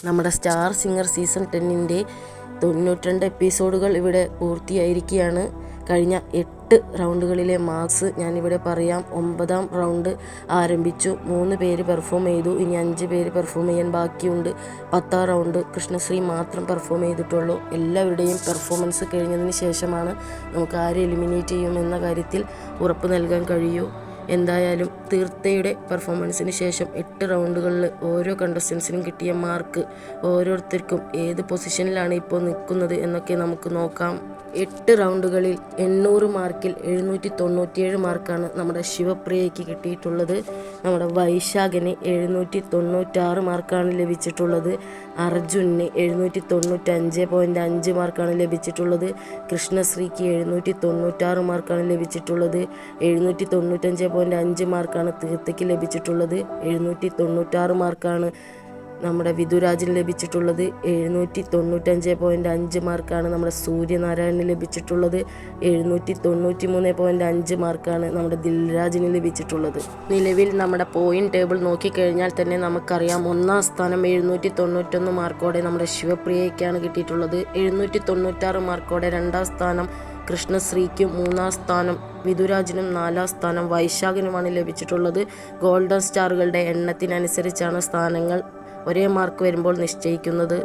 നമ്മുടെ star singer season 10-ൻ്റെ 92 എപ്പിസോഡുകൾ ഇവിടെ പൂർത്തിയായിരിക്കുകയാണ്. കഴിഞ്ഞ 8 റൗണ്ടുകളിലെ മാർക്സ് ഞാനിവിടെ പറയാം. 9ാം റൗണ്ട് ആരംഭിച്ചു. 3 പേര് പെർഫോം ചെയ്തു. ഇനി 5 പേര് പെർഫോം ചെയ്യാൻ ബാക്കിയുണ്ട്. 10ാം റൗണ്ട് കൃഷ്ണശ്രീ മാത്രം പെർഫോം ചെയ്തിട്ടുള്ളൂ. എല്ലാവരുടെയും പെർഫോമൻസ് കഴിഞ്ഞതിന് ശേഷമാണ് നമുക്ക് ആരെ എലിമിനേറ്റ് ചെയ്യുമെന്ന കാര്യത്തിൽ ഉറപ്പ് നൽകാൻ കഴിയൂ. എന്തായാലും തീർത്ഥയുടെ പെർഫോമൻസിന് ശേഷം 8 റൗണ്ടുകളിൽ ഓരോ കണ്ടസ്റ്റൻസിനും കിട്ടിയ മാർക്ക്, ഓരോരുത്തർക്കും ഏത് പൊസിഷനിലാണ് ഇപ്പോൾ നിൽക്കുന്നത് എന്നൊക്കെ നമുക്ക് നോക്കാം. 8 റൗണ്ടുകളിൽ 800 മാർക്കിൽ 797 മാർക്കാണ് നമ്മുടെ ശിവപ്രിയയ്ക്ക് കിട്ടിയിട്ടുള്ളത്. നമ്മുടെ വൈശാഖന് 796 മാർക്കാണ് ലഭിച്ചിട്ടുള്ളത്. അർജുന് 795.5 മാർക്കാണ് ലഭിച്ചിട്ടുള്ളത്. കൃഷ്ണശ്രീക്ക് 796 മാർക്കാണ് ലഭിച്ചിട്ടുള്ളത്. 795.5 മാർക്കാണ് തീർത്ഥയ്ക്ക് ലഭിച്ചിട്ടുള്ളത്. 796 മാർക്കാണ് നമ്മുടെ വിധുരാജിന് ലഭിച്ചിട്ടുള്ളത്. 795.5 മാർക്കാണ് നമ്മുടെ സൂര്യനാരായണന് ലഭിച്ചിട്ടുള്ളത്. 793.5 മാർക്കാണ് നമ്മുടെ ദിൽരാജിന് ലഭിച്ചിട്ടുള്ളത്. നിലവിൽ നമ്മുടെ പോയിന്റ് ടേബിൾ നോക്കിക്കഴിഞ്ഞാൽ തന്നെ നമുക്കറിയാം, 1ാം സ്ഥാനം 791 മാർക്കോടെ നമ്മുടെ ശിവപ്രിയയ്ക്കാണ് കിട്ടിയിട്ടുള്ളത്. 796 മാർക്കോടെ 2ാം സ്ഥാനം കൃഷ്ണശ്രീക്കും, 3ാം സ്ഥാനം വിധുരാജിനും, 4ാം സ്ഥാനം വൈശാഖിനുമാണ് ലഭിച്ചിട്ടുള്ളത്. ഗോൾഡൻ സ്റ്റാറുകളുടെ എണ്ണത്തിനനുസരിച്ചാണ് സ്ഥാനങ്ങൾ ഒരേ മാർക്ക് വരുമ്പോൾ നിശ്ചയിക്കുന്നത്.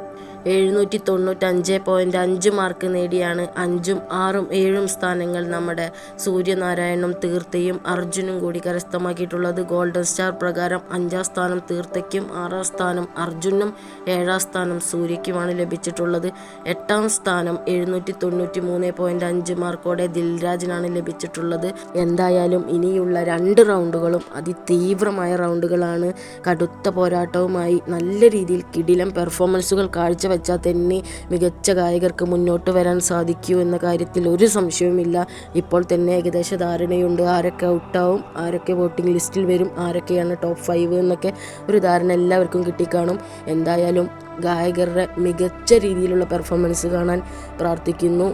795.5 മാർക്ക് നേടിയാണ് 5ഉം 6ഉം 7ഉം സ്ഥാനങ്ങൾ നമ്മുടെ സൂര്യനാരായണനും തീർത്ഥയും അർജുനും കൂടി കരസ്ഥമാക്കിയിട്ടുള്ളത്. ഗോൾഡൻ സ്റ്റാർ പ്രകാരം 5ാം സ്ഥാനം തീർത്ഥയ്ക്കും, 6ാം സ്ഥാനം അർജുനും, 7ാം സ്ഥാനം സൂര്യയ്ക്കുമാണ് ലഭിച്ചിട്ടുള്ളത്. 8ാം സ്ഥാനം 793.5 മാർക്കോടെ ദിൽരാജിനാണ് ലഭിച്ചിട്ടുള്ളത്. എന്തായാലും ഇനിയുള്ള 2 റൗണ്ടുകളും അതിതീവ്രമായ റൗണ്ടുകളാണ്. കടുത്ത പോരാട്ടവുമായി നല്ല രീതിയിൽ കിടിലം പെർഫോമൻസുകൾ കാഴ്ചവെച്ചാൽ തന്നെ മികച്ച ഗായകർക്ക് മുന്നോട്ട് വരാൻ സാധിക്കൂ എന്ന കാര്യത്തിൽ ഒരു സംശയവുമില്ല. ഇപ്പോൾ തന്നെ ഏകദേശ ധാരണയുണ്ട് ആരൊക്കെ ഔട്ടാവും, ആരൊക്കെ വോട്ടിംഗ് ലിസ്റ്റിൽ വരും, ആരൊക്കെയാണ് ടോപ്പ് 5 എന്നൊക്കെ ഒരു ധാരണ എല്ലാവർക്കും കിട്ടിക്കാണും. എന്തായാലും ഗായകരുടെ മികച്ച രീതിയിലുള്ള പെർഫോമൻസ് കാണാൻ പ്രാർത്ഥിക്കുന്നു.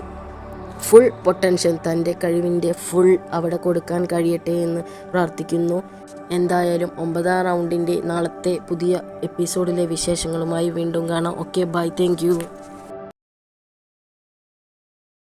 ഫുൾ പൊട്ടൻഷ്യൽ, തൻ്റെ കഴിവിൻ്റെ ഫുൾ അവിടെ കൊടുക്കാൻ കഴിയട്ടെ എന്ന് പ്രാർത്ഥിക്കുന്നു. എന്തായാലും 9ാം റൗണ്ടിൻ്റെ നാളത്തെ പുതിയ എപ്പിസോഡിലെ വിശേഷങ്ങളുമായി വീണ്ടും കാണാം. Okay, bye, thank U.